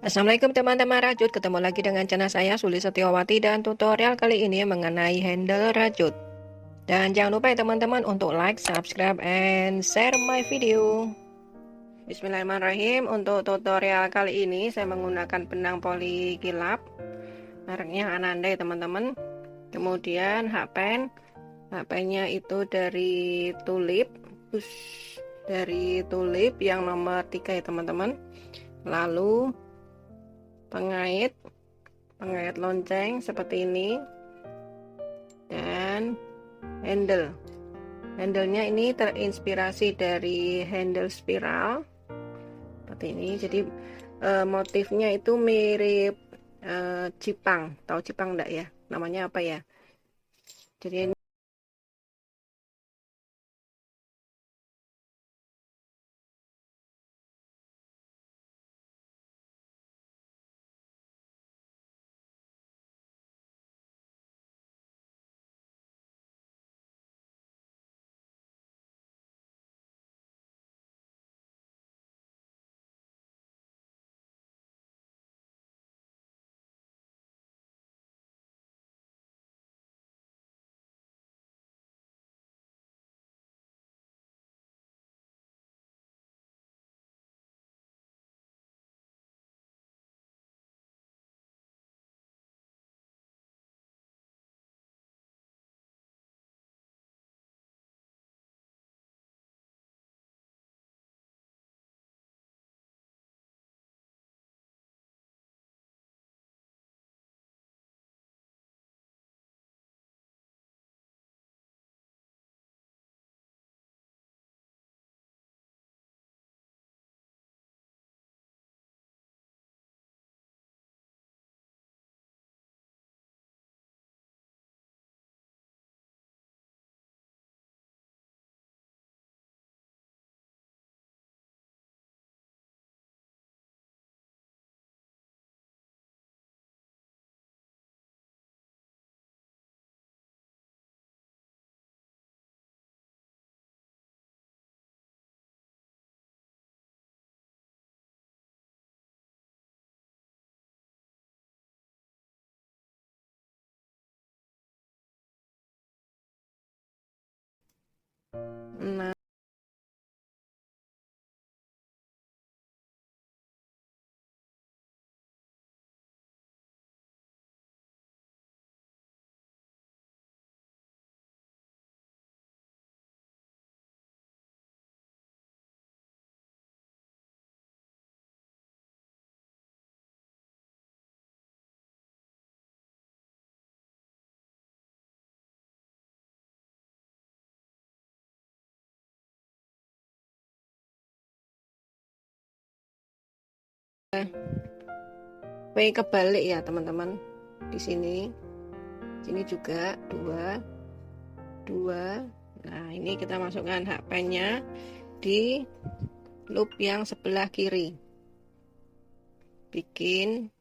Assalamualaikum teman-teman rajut, ketemu lagi dengan channel saya Suli Setiawati dan tutorial kali ini mengenai handle rajut. Dan jangan lupa ya teman-teman untuk like, subscribe, and share my video. Bismillahirrahmanirrahim. Untuk tutorial kali ini saya menggunakan benang poli kilap mereknya Ananda ya teman-teman. Kemudian hakpennya itu dari tulip, yang nomor 3 ya teman-teman. Lalu pengait lonceng seperti ini, dan handlenya ini terinspirasi dari handle spiral seperti ini. Jadi motifnya itu mirip Jipang. Tahu Jipang enggak ya, namanya apa ya? Jadi ini nah, V kebalik ya teman-teman. Di sini juga dua dua. Nah, ini kita masukkan hakpennya di loop yang sebelah kiri. Bikin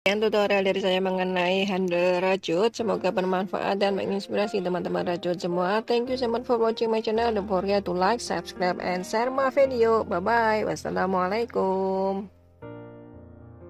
Yang tutorial dari saya mengenai handle rajut, semoga bermanfaat dan menginspirasi teman-teman rajut semua. Thank you so much for watching my channel. Don't forget to like, subscribe, and share my video. Bye bye. Wassalamualaikum.